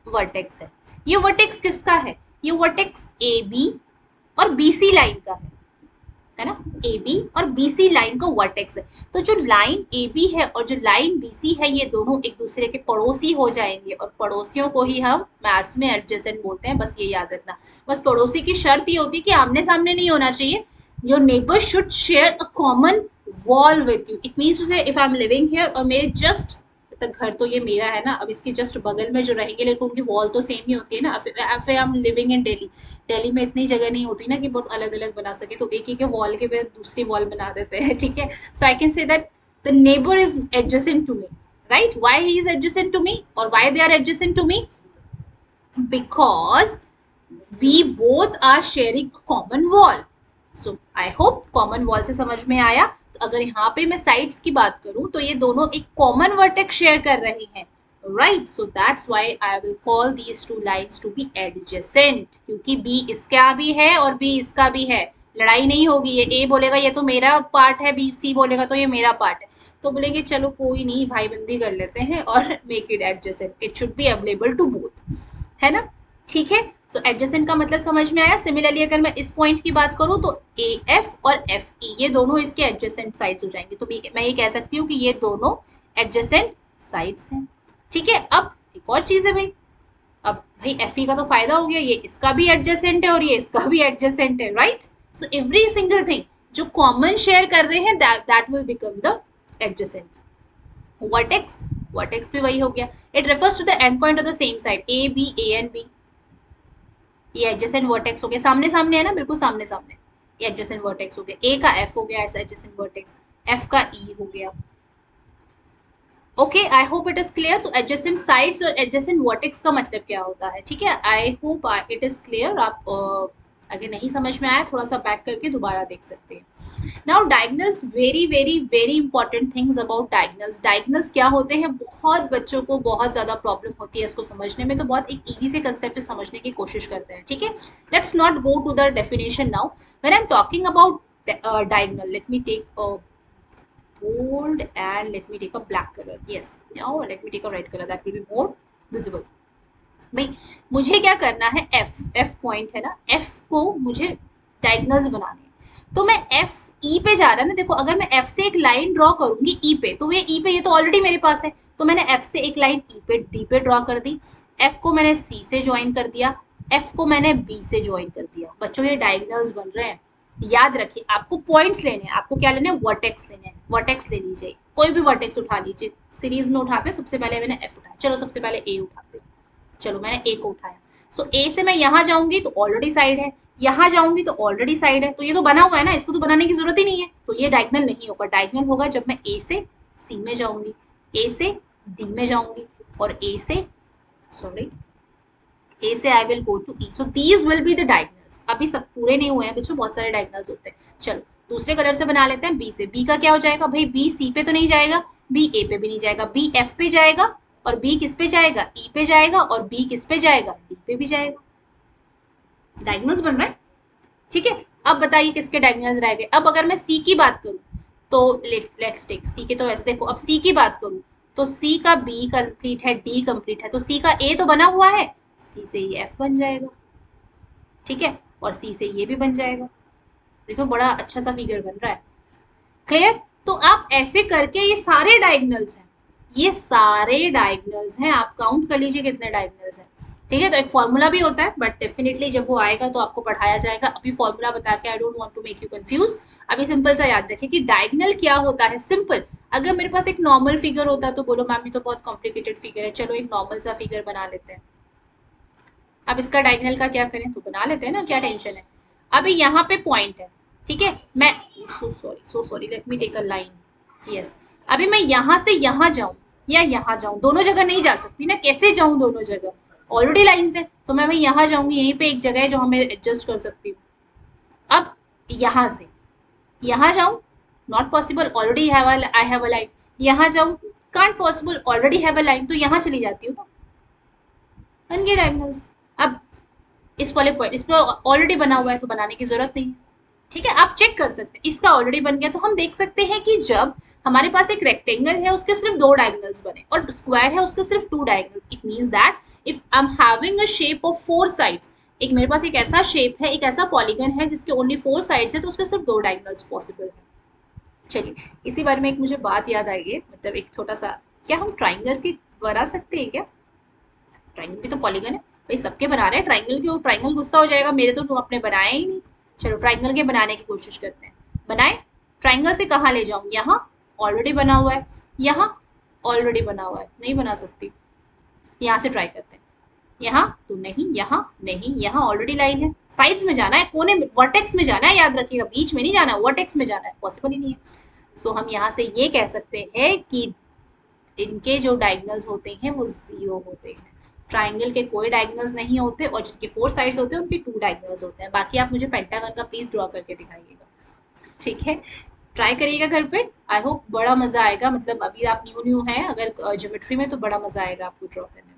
वर्टेक्स है। ये वर्टेक्स किसका है? ये वर्टेक्स ए बी और बी सी लाइन का है ना। ए बी और बी सी लाइन का वर्टेक्स है। तो जो लाइन ए बी है और जो लाइन बी सी है, ये दोनों एक दूसरे के पड़ोसी हो जाएंगे, और पड़ोसियों को ही हम मैथ्स में एडजेसेंट बोलते हैं। बस ये याद रखना। बस पड़ोसी की शर्त ये होती है कि आमने सामने नहीं होना चाहिए। Your neighbour should share a common wall with you. It means to say if I am living here और मेरे जस्ट मतलब घर तो ये मेरा है ना, अब इसके जस्ट बगल में जो रहेंगे लेकिन उनकी वॉल तो सेम ही होती है ना। फिर आई am living in Delhi, Delhi में इतनी जगह नहीं होती ना कि बहुत अलग अलग बना सके, तो एक ही के वॉल के पे दूसरी वॉल बना देते हैं, ठीक है। So I can say that the neighbour is adjacent to me, right? Why he is adjacent to me और why they are adjacent to me? Because we both are sharing common wall. So I hope common wall से समझ में आया। तो अगर यहाँ पे मैं साइड्स की बात करूं तो ये दोनों एक कॉमन वर्टेक्स शेयर कर रहे हैं, right? So that's why I will call these two lines to be adjacent, क्योंकि बी इसका भी है और बी इसका भी है। लड़ाई नहीं होगी, ये ए बोलेगा ये तो मेरा पार्ट है, बी सी बोलेगा तो ये मेरा पार्ट है, तो बोलेंगे चलो कोई नहीं, भाईबंदी कर लेते हैं और make it adjacent. It should be available to both, है ना? ठीक है। सो एडजेसेंट का मतलब समझ में आया। सिमिलरली अगर मैं इस पॉइंट की बात करूं तो ए एफ और एफ ई ये दोनों इसके एडजेसेंट साइड्स हो जाएंगे, तो मैं ये कह सकती हूँ कि ये दोनों एडजेसेंट साइड्स हैं, ठीक है। अब एक और चीज है भाई, अब भाई एफ ई का तो फायदा हो गया, ये इसका भी एडजेसेंट है और ये इसका भी एडजेसेंट है, right? So every single thing जो कॉमन शेयर कर रहे हैं that will become the adjacent. Vertex, vertex भी वही हो गया। It refers to the end point of the same side, A B A and B, ये एडजेसेंट वर्टेक्स हो गया, सामने सामने है ना, बिल्कुल सामने सामने, ये एडजेसेंट वर्टेक्स हो गया। ए का एफ हो गया ऐसा एडजेसेंट वर्टेक्स, एफ का ई हो गया। Okay, I hope it is clear. तो एडजेसेंट साइड्स और एडजेसेंट वर्टेक्स का मतलब क्या होता है, ठीक है। I hope it is clear. आप अगर नहीं समझ में आया थोड़ा सा बैक करके दोबारा देख सकते हैं। Now diagonals, very very very important things about diagonals. Diagonals क्या होते हैं, बहुत बच्चों को बहुत ज्यादा प्रॉब्लम होती है इसको समझने में, तो बहुत एक इजी से कंसेप्ट समझने की कोशिश करते हैं, ठीक है। Let's not go to the definition now. When I am talking about diagonal, let me take a bold and let me take a black color. Yes, now let me take a red color, that will be more visible. भाई मुझे क्या करना है, F point है ना, F को मुझे diagonals बनाने हैं, तो मैं एफ ई पे जा रहा है ना। देखो अगर मैं एफ से एक लाइन ड्रॉ करूंगी ई पे, तो ये ई पे, ये तो ऑलरेडी मेरे पास है, तो मैंने एफ से एक लाइन ई पे डी पे ड्रॉ कर दी, एफ को मैंने सी से ज्वाइन कर दिया, एफ को मैंने बी से ज्वाइन कर दिया। बच्चों ये डायगनल्स बन रहे हैं। याद रखिए आपको पॉइंट्स लेने हैं, आपको क्या लेने हैं, वर्टेक्स लेने हैं। वर्टेक्स ले लीजिए, कोई भी वर्टेक्स उठा लीजिए, सीरीज में उठाते हैं। सबसे पहले मैंने एफ उठाया, चलो सबसे पहले ए उठाते हैं, चलो मैंने ए को उठाया। सो ए से मैं यहाँ जाऊंगी तो ऑलरेडी साइड है, यहाँ जाऊंगी तो ऑलरेडी साइड है, तो ये तो बना हुआ है ना, इसको तो बनाने की जरूरत ही नहीं है, तो ये डायगनल नहीं होगा। डायगनल होगा जब मैं ए से सी में जाऊंगी, ए से डी में जाऊंगी, और ए से I will go to E. So these will be the diagonals. अभी सब पूरे नहीं हुए हैं बच्चों, बहुत सारे डायगनल्स होते हैं। चलो दूसरे कलर से बना लेते हैं, बी से। बी का क्या हो जाएगा भाई, बी सी पे तो नहीं जाएगा, बी ए पे भी नहीं जाएगा, बी एफ पे जाएगा, और बी किस पे जाएगा, ई पे जाएगा, और बी किस पे जाएगा, डी पे भी जाएगा। डायगनल्स बन रहा है, ठीक है। अब बताइए किसके डायगनल्स रह गए। अब अगर मैं सी की बात करूं तो लेट्स टेक सी के, तो वैसे देखो अब सी की बात करूं तो सी का बी कंप्लीट है, डी कंप्लीट है, तो सी का ए तो बना हुआ है, सी से ये एफ बन जाएगा, ठीक है, और सी से ये भी बन जाएगा। देखो बड़ा अच्छा सा फिगर बन रहा है, क्लियर। तो आप ऐसे करके ये सारे डायगनल्स हैं, ये सारे डायगनल्स हैं, आप काउंट कर लीजिए कितने डायगनल्स हैं, ठीक है। तो एक फॉर्मूला भी होता है, बट डेफिनेटली जब वो आएगा तो आपको पढ़ाया जाएगा। अभी फॉर्मूला बता के I don't want to make you confuse. अभी सिंपल सा याद रखिए कि डायगनल क्या होता है, सिंपल। अगर मेरे पास एक नॉर्मल फिगर होता तो बोलो मैम ये तो बहुत कॉम्प्लिकेटेड फिगर है, चलो एक नॉर्मल सा फिगर बना लेते हैं। अब इसका डायगनल का क्या करें, तो बना लेते हैं ना, क्या टेंशन है। अभी यहाँ पे पॉइंट है, ठीक है, मैं so sorry let me take a line, yes. अभी मैं यहाँ से यहाँ जाऊं या यहाँ जाऊं, दोनों जगह नहीं जा सकती ना, कैसे जाऊं दोनों जगह, ऑलरेडी लाइन है, तो मैं यहाँ जाऊंगी, यहीं पे एक जगह है जो हमें एडजस्ट कर सकती हूँ। अब यहाँ से यहाँ जाऊं, not possible, already I have a line. यहाँ जाऊं, can't possible, already have a line, तो यहाँ चली जाती हूँ ना, बन गए डायगोनल्स। अब इस वाले पॉइंट, इस पर ऑलरेडी बना हुआ है तो बनाने की जरूरत नहीं, ठीक है। आप चेक कर सकते हैं, इसका ऑलरेडी बन गया, तो हम देख सकते हैं कि जब हमारे पास एक रेक्टेंगल है उसके सिर्फ 2 डायगोनल्स बने, और स्क्वायर है उसके सिर्फ 2 diagonal, it means that if I am having a shape of 4 sides, एक मेरे पास एक ऐसा शेप है, एक ऐसा पॉलीगन है जिसके ओनली 4 साइड्स है, तो उसके सिर्फ 2 डायगोनल्स पॉसिबल है। चलिए इसी बारे में एक मुझे बात याद आई है, मतलब एक छोटा सा, क्या हम ट्राइंगल्स की बना सकते हैं क्या, ट्राइंगल भी तो पॉलीगन है भाई, सबके बना रहे हैं ट्राइंगल, क्यों ट्राइंगल गुस्सा हो जाएगा, मेरे तो तुम अपने बनाए ही नहीं। चलो ट्राइंगल के बनाने की कोशिश करते हैं, बनाए। ट्राइंगल से कहाँ ले जाऊं, यहाँ ऑलरेडी बना हुआ है, यहाँ ऑलरेडी बना हुआ है, नहीं बना सकती। यहाँ से ट्राई करते हैं, यहाँ तो नहीं, यहाँ नहीं, यहाँ ऑलरेडी लाइन है, साइड्स में जाना है, कोने में, वर्टेक्स में जाना है, याद रखिएगा, बीच में नहीं जाना, वर्टेक्स में जाना है, पॉसिबल ही नहीं है। सो हम यहाँ से ये कह सकते हैं कि इनके जो डायगनल्स होते हैं वो 0 होते हैं। ट्राइंगल के कोई डायगनल्स नहीं होते, और जिनके 4 साइड्स होते हैं उनके 2 डायगनल्स होते हैं। बाकी आप मुझे पेंटागन का प्लीज ड्रॉ करके दिखाइएगा, ठीक है? ट्राई करिएगा घर पे, आई होप बड़ा मजा आएगा। मतलब अभी आप न्यू हैं अगर ज्योमेट्री में, तो बड़ा मजा आएगा आपको ड्रॉ करने में।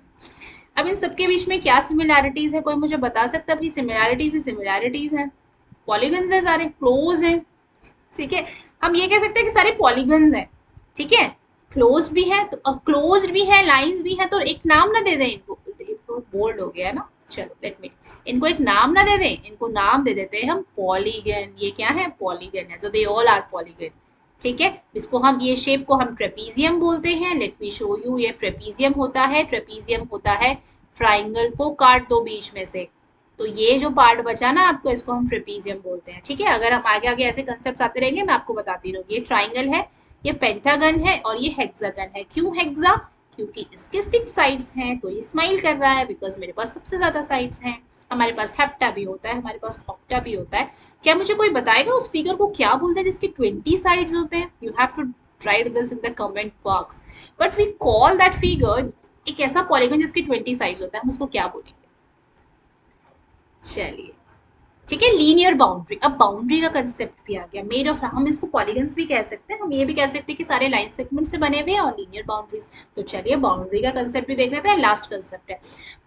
अब इन सबके बीच में क्या सिमिलैरिटीज है, कोई मुझे बता सकता है? अपनी सिमिलैरिटीज ही सिमिलैरिटीज हैं, पॉलीगन्स है, सारे क्लोज हैं, ठीक है? हम ये कह सकते हैं कि सारे पॉलीगन्स हैं, ठीक है? क्लोज भी है, तो अब क्लोज भी है, लाइंस भी है, तो एक नाम ना दे दें इनको, बोल्ड हो गया है ना, चलो लेट मी, इनको एक नाम ना दे दें, इनको नाम दे देते हैं हम पॉलीगन। ये क्या है? पॉलीगन है, तो दे ऑल आर पॉलीगन, ठीक है? इसको हम, ये शेप को हम ट्रेपीजियम बोलते हैं। लेट मी शो यू, ये ट्रेपीजियम होता है। ट्रेपीजियम होता है ट्राइंगल को काट दो बीच में से, तो ये जो पार्ट बचा ना आपको, इसको हम ट्रेपीजियम बोलते हैं, ठीक है? अगर हम आगे आगे ऐसे कंसेप्ट आते रहेंगे मैं आपको बताती रहूंगी। ये ट्राइंगल है, ये पेंटागन है, और ये हेक्सागन है। क्यों हेक्सा? क्योंकि इसके 6 साइड्स हैं, तो ये स्माइल कर रहा है बिकॉज मेरे पास सबसे ज्यादा साइड्स हैं। हमारे पास हेप्टा भी होता है, हमारे पास ऑक्टा भी होता है। क्या मुझे कोई बताएगा उस फिगर को क्या बोलते हैं जिसके 20 साइड्स होते हैं? You have to write this in the comment box. But we call that figure, एक ऐसा पॉलीगन जिसके 20 साइड्स होता है, हम उसको क्या बोलेंगे? चलिए, ठीक है, लीनियर बाउंड्री। अब बाउंड्री का कंसेप्ट भी आ गया, मेड ऑफ, हम इसको पॉलीगन्स भी कह सकते हैं, हम ये भी कह सकते हैं कि सारे लाइन सेगमेंट से बने हुए हैं, और लीनियर बाउंड्रीज। तो चलिए बाउंड्री का कंसेप्ट भी देख लेते हैं। लास्ट कंसेप्ट है,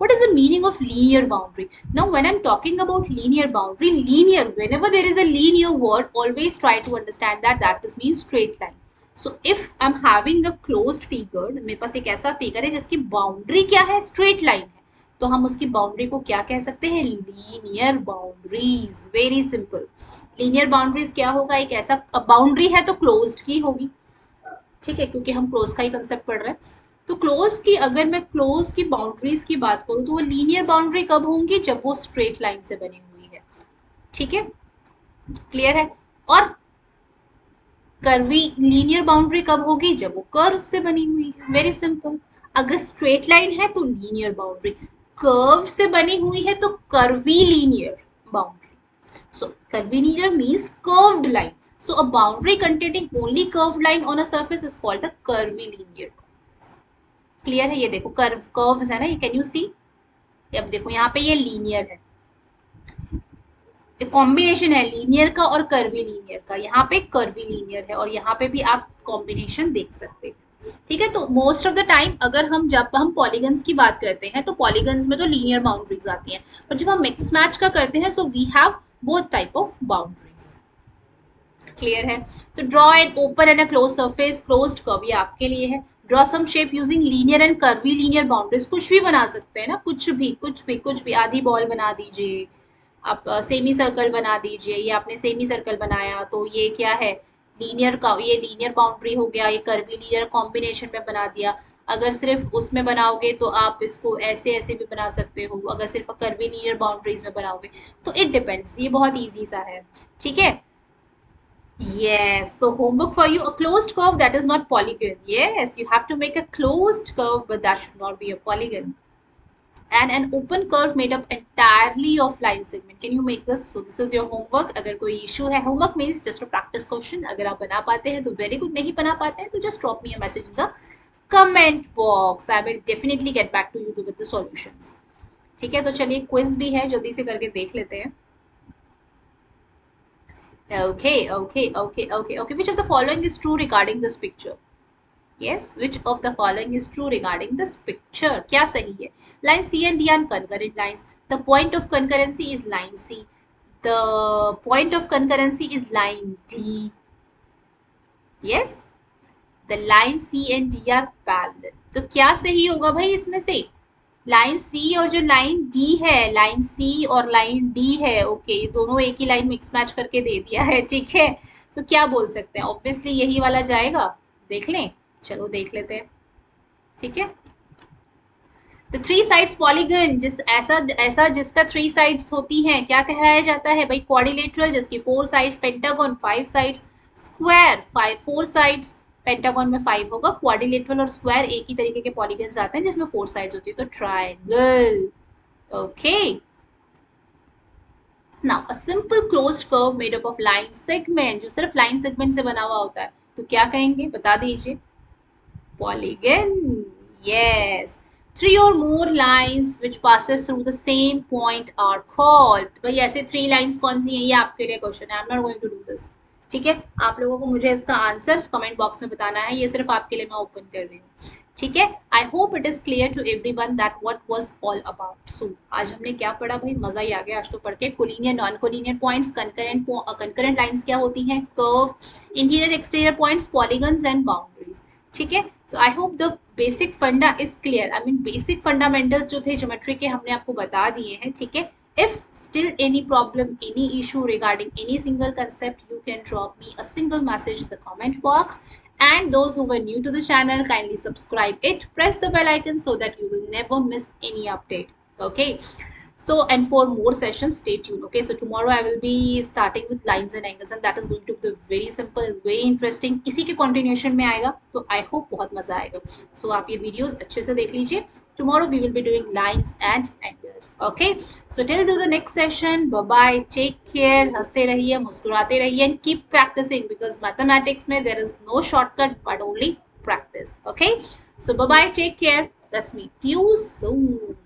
what is the meaning of linear boundary? Now when I am talking about linear boundary, linear, whenever there is a linear word, always try to understand that that is mean straight line. So if I am having a closed figure, मेरे पास एक ऐसा figure है जिसकी boundary क्या है? Straight line है, तो हम उसकी बाउंड्री को क्या कह सकते हैं? Linear boundaries. Very simple. Linear boundaries क्या होगा? एक ऐसा, बाउंड्री है तो क्लोज्ड की होगी, ठीक है, क्योंकि हम क्लोज का ही कंसेप्ट पढ़ रहे हैं। तो क्लोज की, अगर मैं क्लोज की बाउंड्रीज की बात करूं, तो वो लीनियर बाउंड्री कब होंगी? जब वो स्ट्रेट लाइन से बनी हुई है, ठीक है? क्लियर है? और कर्वी लीनियर बाउंड्री कब होगी? जब वो कर्व से बनी हुई है। Very simple. अगर स्ट्रेट लाइन है तो लीनियर बाउंड्री, कर्व से बनी हुई है तो curvilinear boundary. So curvilinear means curved line. So a boundary containing only curved line on a surface is called the curvilinear. Clear है? ये देखो कर्व्स है ना, ये कैन यू सी? अब देखो यहाँ पे ये लीनियर है, कॉम्बिनेशन है लीनियर का और कर्वी लीनियर का। यहाँ पे कर्वी लीनियर है, और यहाँ पे भी आप कॉम्बिनेशन देख सकते हैं, ठीक है? तो मोस्ट ऑफ द टाइम अगर हम, जब हम पॉलीगन्स की बात करते हैं, तो पॉलीगन्स में तो लीनियर बाउंड्रीज आती हैं, और जब हम मिक्स मैच का करते हैं, so we have both type of boundaries. Clear है? तो draw an open and a close surface, closed curve ये आपके लिए है। Draw some shape using linear and curvy linear boundaries. कुछ भी बना सकते हैं ना, कुछ भी, कुछ भी, कुछ भी। आधी बॉल बना दीजिए आप, सेमी सर्कल बना दीजिए। ये आपने सेमी सर्कल बनाया, तो ये क्या है? लीनियर का, ये लीनियर बाउंड्री हो गया। ये कर्वी लीनियर कॉम्बिनेशन में बना दिया। अगर सिर्फ उसमें बनाओगे तो आप इसको ऐसे ऐसे भी बना सकते हो, अगर सिर्फ कर्वी लीनियर बाउंड्रीज में बनाओगे तो इट डिपेंड्स। ये बहुत ईजी सा है, ठीक है? Yes, so homework for you, a closed curve that is not polygon. Yes, you have to make a closed curve, but that should not be a polygon. And an open curve made up entirely of line segment. Can you make this? So this is your homework. अगर कोई issue है, homework means just a practice question. अगर आप बना पाते हैं तो very good, नहीं बना पाते हैं तो just drop me a message in the comment box. I will definitely get back to you with the solutions. ठीक है? तो चलिए quiz भी है, जल्दी से करके देख लेते हैं। Okay. Which of the following is true regarding this picture? Yes, which of the following is true regarding this picture? क्या सही है? Line C and D are concurrent lines. The point of concurrency is line C. The point of concurrency is line D. Yes, the line C and D are parallel. तो क्या सही होगा भाई इसमें से? लाइन सी और जो लाइन डी है, लाइन सी और लाइन डी है, ओके, ये दोनों एक ही लाइन मिक्स मैच करके दे दिया है, ठीक है? तो क्या बोल सकते हैं? ऑब्वियसली यही वाला जाएगा। देख लें, चलो देख लेते हैं, ठीक है? तो 3 साइड्स पॉलीगन, जिस ऐसा जिसका 3 साइड्स होती हैं, क्या कहलाया जाता है भाई? क्वाड्रिलेटरल, जिसकी 4 sides. Pentagon 5 sides. Square 4 sides. Pentagon में 5 होगा, क्वाड्रिलेटरल और स्क्वायर एक ही तरीके के पॉलीगन्स आते हैं जिसमें 4 साइड्स होती है, तो triangle. Okay, now a simple closed curve made up of line segment, जो सिर्फ लाइन सेगमेंट से बना हुआ होता है, तो क्या कहेंगे, बता दीजिए। Polygon, yes. Three or more lines which passes through the same point are called. भाई ऐसे 3 lines कौन सी हैं, ये आपके लिए क्वेश्चन है, I am not going to do this. ठीक है, आप लोगों को मुझे इसका आंसर कमेंट बॉक्स में बताना है, ये सिर्फ आपके लिए मैं ओपन कर रही हूँ। ठीक है, I hope it is clear to everyone that what was all about. So आज हमने क्या पढ़ा भाई, मजा ही आ गया आज तो पढ़ के। Collinear non collinear points, concurrent lines क्या होती हैं, curve, interior exterior points, polygons and boundaries. ठीक है, so I hope the basic funda is clear. I mean basic fundamentals जो थे ज्योमेट्री के हमने आपको बता दिए हैं। ठीक है, if still any problem, any issue regarding any single concept, you can drop me a single message in the comment box. And those who were new to the channel, kindly subscribe it, press the bell icon so that you will never miss any update. Okay, so and for more sessions stay tuned. Okay, so tomorrow I will be starting with lines and angles, and that is going to be very simple, very interesting, इसी के continuation में आएगा, तो I hope बहुत मजा आएगा। so आप ये videos अच्छे से देख लीजिए। tomorrow we will be doing lines and angles. Okay, so till the next session, bye bye, take care, हंसते रहिए, मुस्कुराते रहिए, and keep practicing, because mathematics में there is no shortcut but only practice. Okay, so bye bye, take care, let's meet you soon.